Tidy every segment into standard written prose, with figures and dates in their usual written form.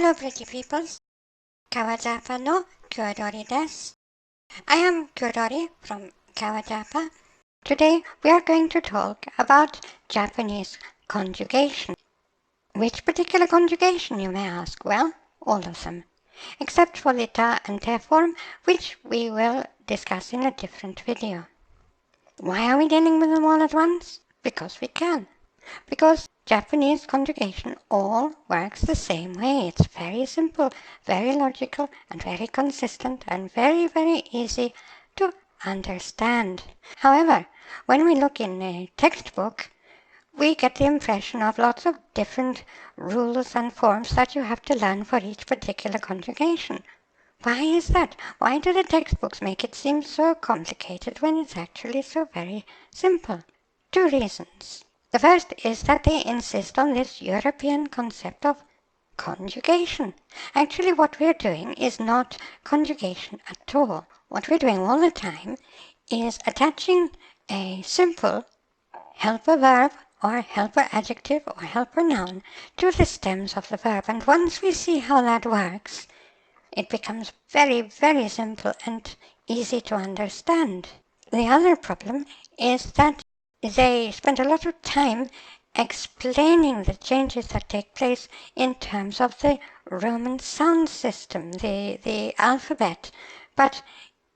Hello pretty peoples. Kawajapa no Kyodori desu. I am Kyodori from Kawajapa. Today we are going to talk about Japanese conjugation. Which particular conjugation, you may ask? Well, all of them, except for the ta and te form, which we will discuss in a different video. Why are we dealing with them all at once? Because we can. Because Japanese conjugation all works the same way. It's very simple, very logical, and very consistent, and very, very easy to understand. However, when we look in a textbook, we get the impression of lots of different rules and forms that you have to learn for each particular conjugation. Why is that? Why do the textbooks make it seem so complicated when it's actually so very simple? Two reasons. The first is that they insist on this European concept of conjugation. Actually, what we're doing is not conjugation at all. What we're doing all the time is attaching a simple helper verb or helper adjective or helper noun to the stems of the verb. And once we see how that works, it becomes very, very simple and easy to understand. The other problem is that they spend a lot of time explaining the changes that take place in terms of the Roman sound system, the alphabet. But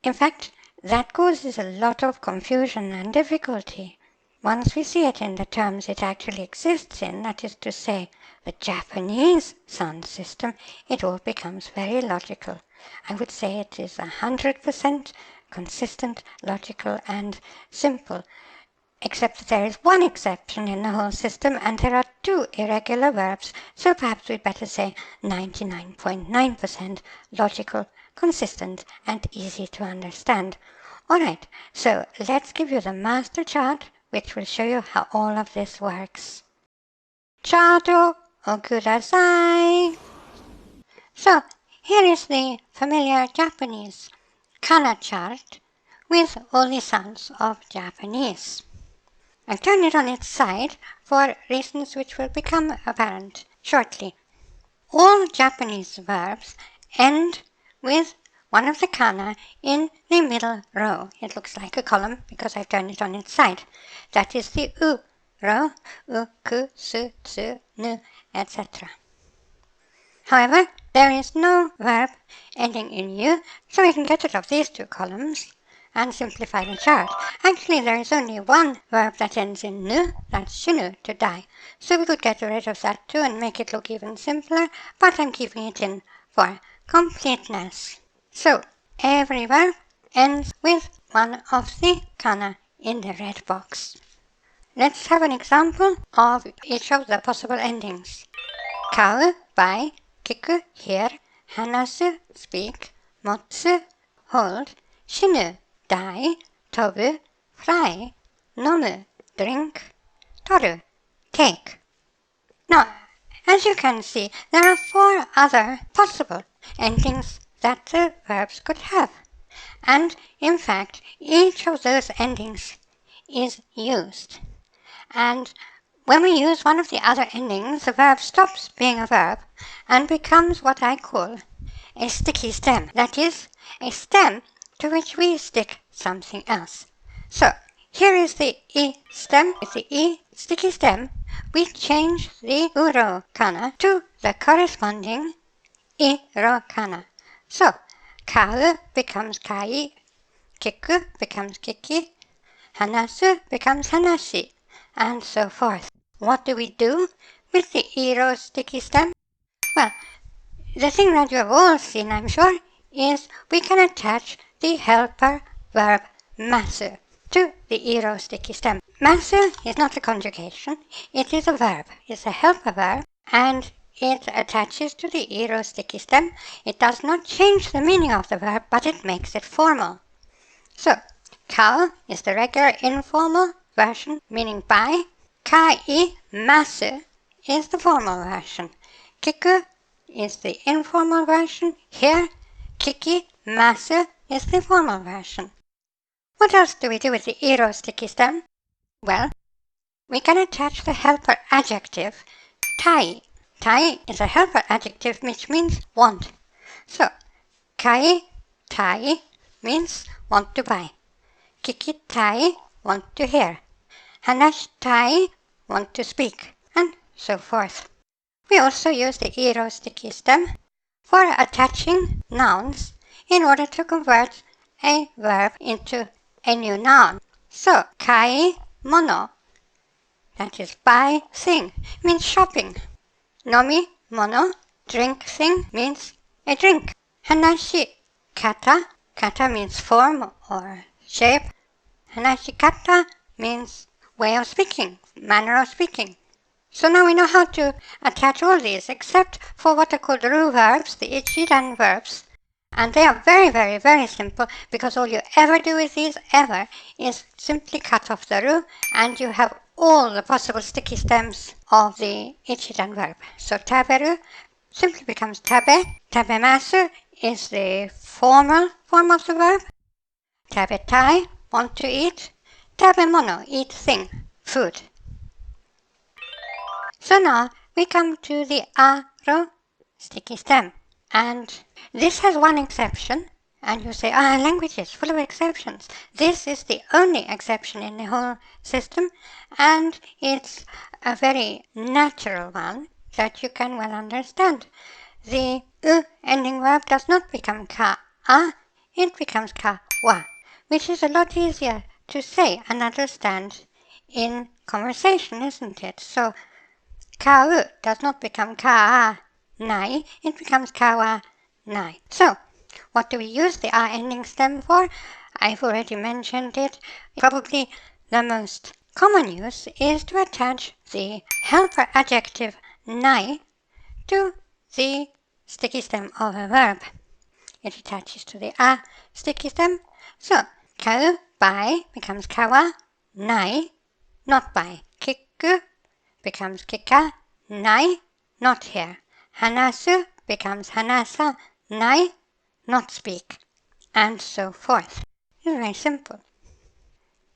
in fact, that causes a lot of confusion and difficulty. Once we see it in the terms it actually exists in, that is to say, the Japanese sound system, it all becomes very logical. I would say it is 100% consistent, logical, and simple. Except that there is one exception in the whole system, and there are two irregular verbs, so perhaps we'd better say 99.9% logical, consistent, and easy to understand. Alright, so let's give you the master chart, which will show you how all of this works. Chart o kudasai. So, here is the familiar Japanese kana chart with all the sounds of Japanese. I've turned it on its side for reasons which will become apparent shortly. All Japanese verbs end with one of the kana in the middle row. It looks like a column because I've turned it on its side. That is the u row, u, ku, su, tsu, nu, etc. However, there is no verb ending in u, so we can get rid of these two columns and simplify the chart. Actually, there is only one verb that ends in nu, that's shinu, to die. So we could get rid of that too and make it look even simpler, but I'm keeping it in for completeness. So, every verb ends with one of the kana in the red box. Let's have an example of each of the possible endings. Kau, buy, kiku, hear, hanasu, speak, motsu, hold, shinu, die, tobu, fly, nomu, drink, toru, take. Now, as you can see, there are four other possible endings that the verbs could have. And, in fact, each of those endings is used. And when we use one of the other endings, the verb stops being a verb and becomes what I call a sticky stem. That is, a stem to which we stick something else. So, here is the I stem. With the I sticky stem, we change the uro kana to the corresponding iro kana. So, kau becomes kai, kiku becomes kiki, hanasu becomes hanashi, and so forth. What do we do with the iro sticky stem? Well, the thing that you have all seen, I'm sure, is we can attach the helper verb masu to the iro sticky stem. Masu is not a conjugation, it is a verb. It's a helper verb, and it attaches to the iro sticky stem. It does not change the meaning of the verb, but it makes it formal. So, kau is the regular informal version, meaning buy. Kai masu is the formal version. Kiku is the informal version. Here, kiki masu is the formal version. What else do we do with the iro sticky stem? Well, we can attach the helper adjective tai Tai is a helper adjective which means want. So, kai tai means want to buy. Kikitai, want to hear. Hanashitai, want to speak, and so forth. We also use the iro sticky stem for attaching nouns in order to convert a verb into a new noun. So, kai mono, that is buy thing, means shopping. Nomi mono, drink thing, means a drink. Hanashi kata, kata means form or shape. Hanashikata means way of speaking, manner of speaking. So now we know how to attach all these except for what are called ru verbs, the ichiran verbs. And they are very, very, very simple because all you ever do with these ever is simply cut off the ru and you have all the possible sticky stems of the ichiran verb. So taberu simply becomes tabe. Tabemasu is the formal form of the verb. Tabetai, want to eat. Tabemono, eat thing, food. So now we come to the aro sticky stem. And this has one exception. And you say, language is full of exceptions. This is the only exception in the whole system. And it's a very natural one that you can well understand. The u ending verb does not become ka-a, it becomes ka-wa, which is a lot easier to say and understand in conversation, isn't it? So, ka-u does not become ka-a-nai, it becomes ka-wa-nai. So, what do we use the a ending stem for? I've already mentioned it. Probably the most common use is to attach the helper adjective nai to the sticky stem of a verb. It attaches to the a sticky stem. So, kau, buy, becomes kawa, nai, not buy. Kiku becomes kika, nai, not hear. Hanasu becomes hanasa, nai, not speak. And so forth. It's very simple.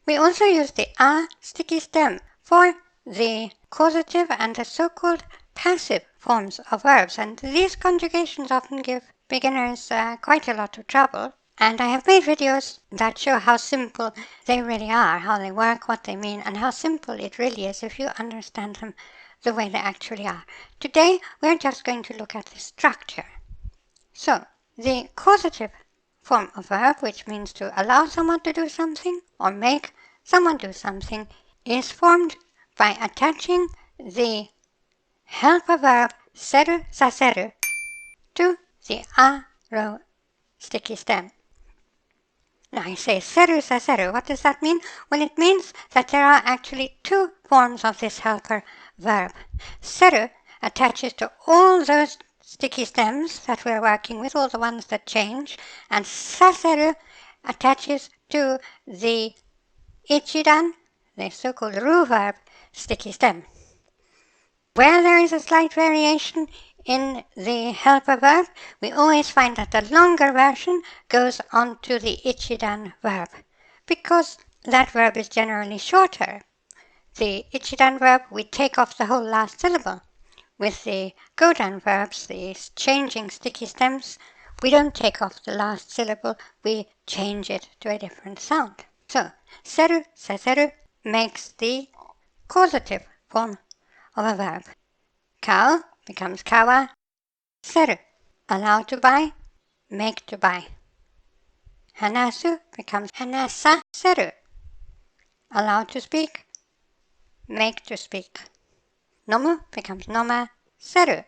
We also use the a sticky stem for the causative and the so-called passive forms of verbs, and these conjugations often give beginners quite a lot of trouble. And I have made videos that show how simple they really are, how they work, what they mean, and how simple it really is if you understand them the way they actually are. Today, we're just going to look at the structure. So, the causative form of verb, which means to allow someone to do something or make someone do something, is formed by attaching the helper verb seru saseru to the aro sticky stem. Now I say seru saseru, what does that mean? Well, it means that there are actually two forms of this helper verb. Seru attaches to all those sticky stems that we're working with, all the ones that change, and saseru attaches to the ichiran, the so-called ru verb, sticky stem. Where there is a slight variation in the helper verb, we always find that the longer version goes on to the ichiran verb, because that verb is generally shorter. The ichiran verb, we take off the whole last syllable. With the godan verbs, the changing sticky stems, we don't take off the last syllable, we change it to a different sound. So, seru, saseru makes the causative form of a verb. Kau becomes kawa, seru, allow to buy, make to buy. Hanasu becomes hanasa seru, allow to speak, make to speak. Nomu becomes noma seru,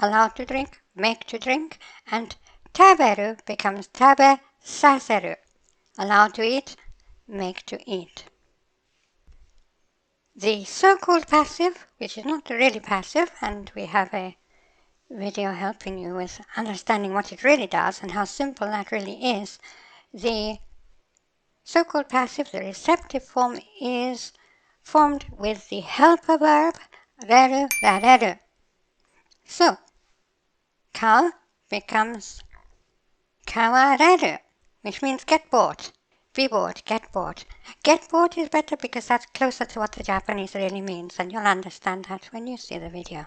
allow to drink, make to drink, and taberu becomes tabe saseru, allow to eat, make to eat. The so-called passive, which is not really passive, and we have a video helping you with understanding what it really does and how simple that really is. The so-called passive, the receptive form, is formed with the helper verb reru, rareru. So, kau becomes kawareru, which means get bored. Be bored, get bored. Get bored is better because that's closer to what the Japanese really means, and you'll understand that when you see the video.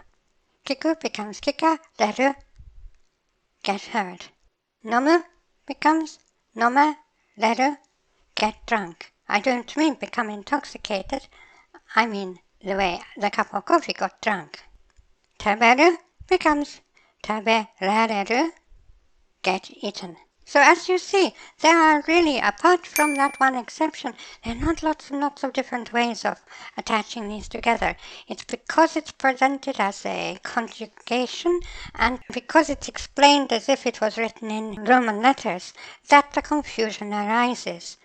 Kiku becomes kika, reru, get heard. Nomu becomes noma, reru, get drunk. I don't mean become intoxicated, I mean the way the cup of coffee got drunk. Taberu becomes taberareru, get eaten. So as you see, there are really, apart from that one exception, there are not lots and lots of different ways of attaching these together. It's because it's presented as a conjugation and because it's explained as if it was written in Roman letters that the confusion arises.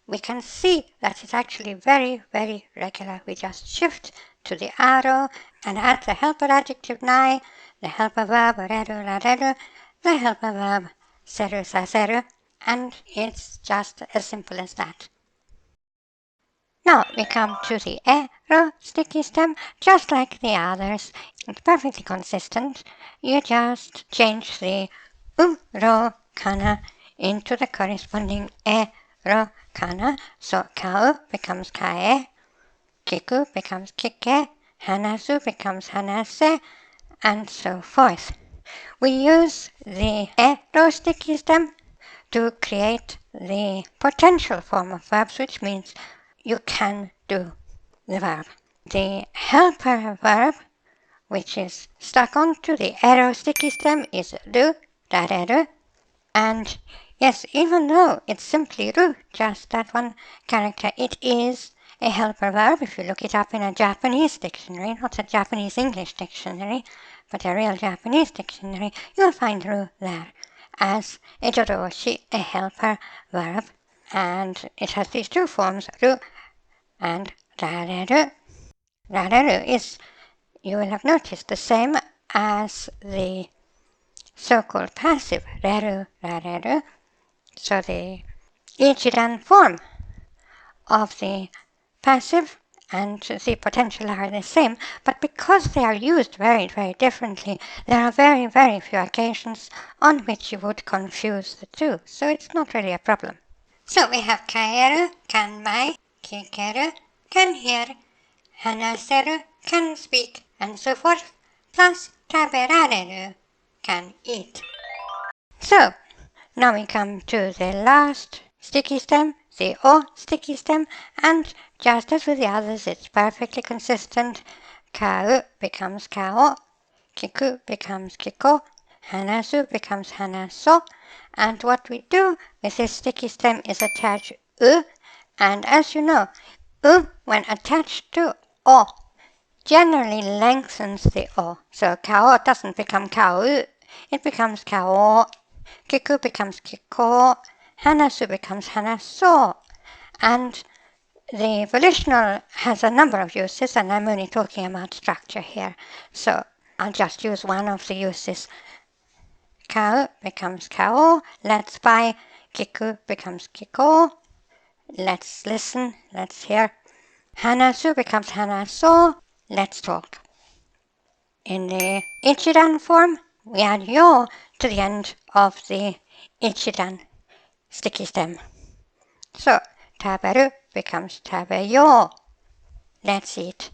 We can see that it's actually very, very regular. We just shift to the arrow and add the helper adjective nai, the helper verb reru lareru, the helper verb seru saseru, and it's just as simple as that. Now we come to the ero sticky stem, just like the others. It's perfectly consistent. You just change the ro kana into the corresponding ero kana. So kau becomes kae, kiku becomes kike, hanasu becomes hanase, and so forth. We use the ero sticky stem to create the potential form of verbs, which means you can do the verb. The helper verb, which is stuck onto the ero sticky stem, is ru, rareru, and yes, even though it's simply ru, just that one character, it is a helper verb. If you look it up in a Japanese dictionary, not a Japanese English dictionary, but a real Japanese dictionary, you'll find ru there as a joroshi, a helper verb, and it has these two forms, ru and rareru. Rareru is, you will have noticed, the same as the so-called passive, reru, rareru. So the ichiran form of the passive and the potential are the same, but because they are used very, very differently, there are very, very few occasions on which you would confuse the two, so it's not really a problem. So we have kaeru, kanmai, kikeru, can hear, hanaseru, can speak, and so forth, plus taberareru, can eat. So, now we come to the last sticky stem, the o sticky stem, and just as with the others, it's perfectly consistent. Kau becomes kao, kiku becomes kiko, hanasu becomes hanaso, and what we do with this sticky stem is attach u, and as you know, u, when attached to o, generally lengthens the o. So kao doesn't become kau, it becomes kao. Kiku becomes kiko, hanasu becomes hanaso, and the volitional has a number of uses, and I'm only talking about structure here, so I'll just use one of the uses. Kau becomes kao, let's buy, kiku becomes kiko, let's listen, let's hear. Hanasu becomes hanaso, let's talk. In the ichiran form, we add yo to the end of the ichiran sticky stem. So, taberu becomes tabeyo. Let's eat.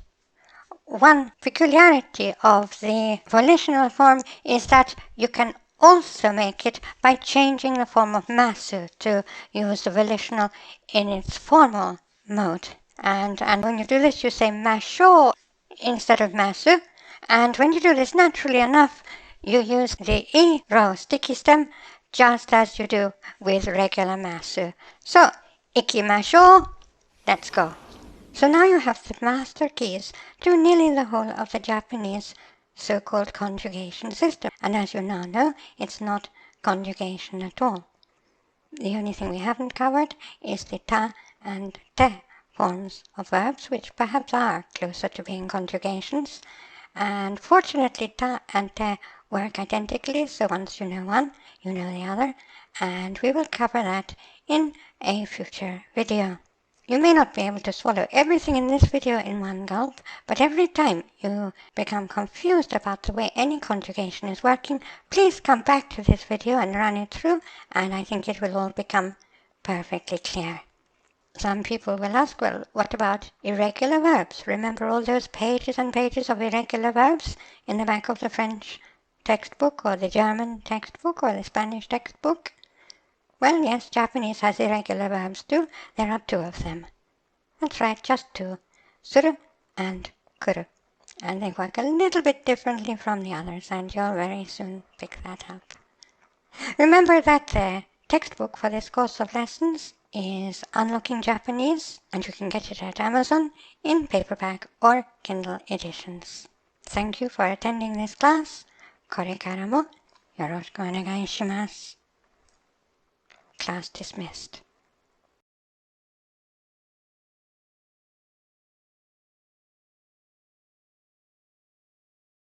One peculiarity of the volitional form is that you can also make it by changing the form of masu to use the volitional in its formal mode. And when you do this, you say masho instead of masu. And when you do this naturally enough, you use the ero sticky stem just as you do with regular masu. So, ikimasho, let's go. So now you have the master keys to nearly the whole of the Japanese so-called conjugation system. And as you now know, it's not conjugation at all. The only thing we haven't covered is the ta and te forms of verbs, which perhaps are closer to being conjugations. And fortunately, ta and te work identically, so once you know one, you know the other, and we will cover that in a future video. You may not be able to swallow everything in this video in one gulp, but every time you become confused about the way any conjugation is working, please come back to this video and run it through, and I think it will all become perfectly clear. Some people will ask, well, what about irregular verbs? Remember all those pages and pages of irregular verbs in the back of the French textbook or the German textbook or the Spanish textbook? Well, yes, Japanese has irregular verbs too. There are 2 of them. That's right, just 2. Suru and kuru. And they work a little bit differently from the others, and you'll very soon pick that up. Remember that the textbook for this course of lessons is Unlocking Japanese, and you can get it at Amazon in paperback or Kindle editions. Thank you for attending this class. これからもよろしくお願いします. Class dismissed.